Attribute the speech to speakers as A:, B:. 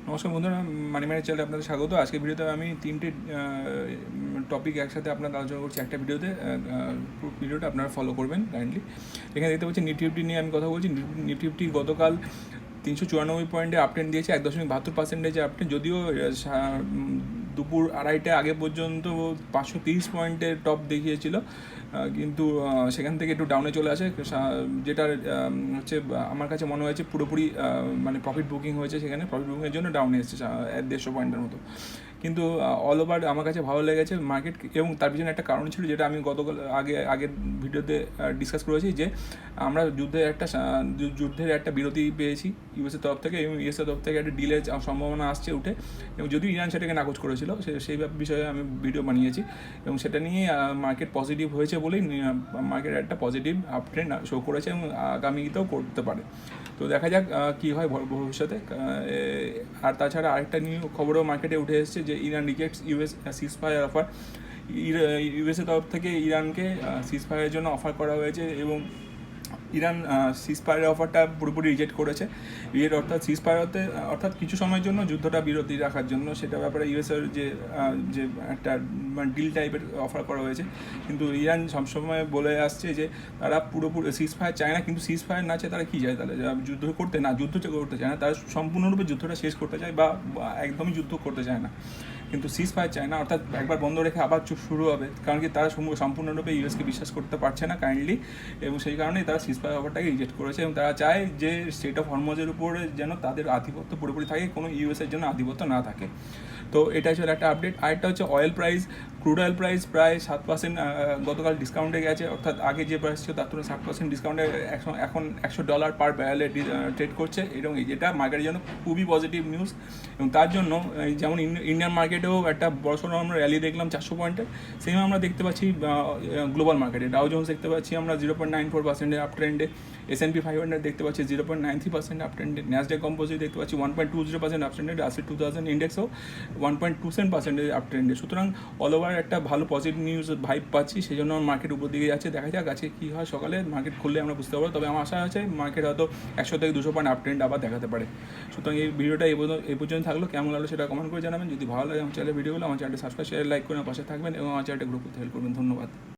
A: নমস্কার বন্ধুরা, মানি ম্যানেজ চ্যানেলে আপনাদের স্বাগত। আজকের ভিডিওতে আমি তিনটে টপিক একসাথে আপনাদের আলোচনা করছি একটা ভিডিওতে। ভিডিওটা আপনারা ফলো করবেন কাইন্ডলি। এখানে দেখতে পাচ্ছি নিফটি ফিফটি নিয়ে আমি কথা বলছি। নিফটি ফিফটি গতকাল 394 পয়েন্টে আপট্রেন্ড দিয়েছে, 1.72% আপট্রেন্ড। যদিও দুপুর আড়াইটে আগে পর্যন্ত 530 পয়েন্টের টপ দেখিয়েছিল, কিন্তু সেখান থেকে একটু ডাউনে চলে আসে, যেটা হচ্ছে আমার কাছে মনে হয়েছে পুরোপুরি মানে প্রফিট বুকিং হয়েছে। সেখানে প্রফিট বুকিংয়ের জন্য ডাউনে এসেছে 150 পয়েন্টের মতো। কিন্তু অল ওভার আমার কাছে ভালো লেগেছে মার্কেট, এবং তার পিছনে একটা কারণ ছিল যেটা আমি গতকাল আগের ভিডিওতে ডিসকাস করেছি, যে আমরা যুদ্ধের একটা বিরতি পেয়েছি ইউএসের তরফ থেকে, এবং ইউএসের তরফ থেকে একটা ডিলের সম্ভাবনা আসছে উঠে, এবং যদিও ইরান সেটাকে নাকচ করেছিল, সেই বিষয়ে আমি ভিডিও বানিয়েছি, এবং সেটা নিয়ে মার্কেট পজিটিভ হয়েছে বলেই মার্কেট একটা পজিটিভ আপট্রেন্ড শো করেছে, এবং আগামীতেও করতে পারে। তো দেখা যাক কী হয় ভবিষ্যতে। আর তাছাড়া আরেকটা নিউ খবরও মার্কেটে উঠে এসেছে, যে Iran rejects US ceasefire offer. ইউএসের তরফ থেকে ইরানকে সিজফায়ারের জন্য অফার করা হয়েছে, এবং ইরান সিজফায়ারের অফারটা পুরোপুরি রিজেক্ট করেছে। অর্থাৎ সিজফায়ারতে অর্থাৎ কিছু সময়ের জন্য যুদ্ধটা বিরতি রাখার জন্য, সেটা ব্যাপারে ইউএসের যে একটা ডিল টাইপের অফার করা হয়েছে। কিন্তু ইরান সবসময় বলে আসছে যে তারা পুরোপুরি সিজফায়ার চায় না, কিন্তু সিজফায়ার না চায় তারা কী চায়, তাহলে যুদ্ধ করতে চায় না, তারা সম্পূর্ণরূপে যুদ্ধটা শেষ করতে চায়, বা একদমই যুদ্ধ করতে চায় না, কিন্তু সিজফায়ার চায় না। অর্থাৎ একবার বন্ধ রেখে আবার শুরু হবে, কারণ কি তারা সম্পূর্ণরূপে ইউএসকে বিশ্বাস করতে পারছে না কাইন্ডলি, এবং সেই কারণেই তারা সিজফায়ার অফারটাকে রিজেক্ট করেছে, এবং তারা চায় যে স্টেট অফ হরমুজের উপরে যেন তাদের আধিপত্য পুরোপুরি থাকে, কোনো ইউএসের জন্য আধিপত্য না থাকে। তো এটাই ছিল একটা আপডেট। আরেকটা হচ্ছে oil price. Crude oil price প্রায় 7% গতকাল ডিসকাউন্টে গেছে, অর্থাৎ আগে যে প্রাইস ছিল তার তুলনায় 7% ডিসকাউন্টে এখন $100 পার ব্যারেলে ট্রেড করছে, এবং যেটা মার্কেটের জন্য খুবই পজিটিভ নিউজ। এবং তার জন্য যেমন ইন্ডিয়ান মার্কেটেও একটা বড়সড় আমরা র্যালি দেখলাম 400 পয়েন্টের, সেম আমরা দেখতে পাচ্ছি গ্লোবাল মার্কেটে। ডাউ জোন্স দেখতে পাচ্ছি আমরা 0.94% আপ ট্রেন্ডে, S&P 500 দেখতে পাচ্ছি 0.93% আপ ট্রেন্ডে, ন্যাসড্যাক কম্পোজিট দেখতে পাচ্ছি 1.20% আপ ট্রেন্ডে, রাসেল 2000 ইন্ডেক্সও 1.27% আপ ট্রেন্ডে। সুতরাং অল ওভার একটা ভালো পজিটিভ নিউজ ভাইব পাচ্ছি, সেই জন্য মার্কেট উপর দিকে যাচ্ছে। দেখা যাক আছে কী হয়, সকালে মার্কেট খুললে আমরা বুঝতে পারবো। তবে আমার আশা আছে মার্কেট হয়তো 100 থেকে 200 পয়েন্ট আপ ট্রেন্ড আবার দেখাতে পারে। সুতরাং এই ভিডিওটা এই পর্যন্ত থাকলো। কেমন লাগলো সেটা কমেন্ট করে জানাবেন। যদি ভালো লাগে আমার চ্যানেলের ভিডিওগুলো, আমার চ্যানেলটা সাবস্ক্রাইব শেয়ার লাইক করে পাশে থাকবেন, এবং আমার চ্যানেলটা গ্রুপ করতে হেল্প করবেন। ধন্যবাদ।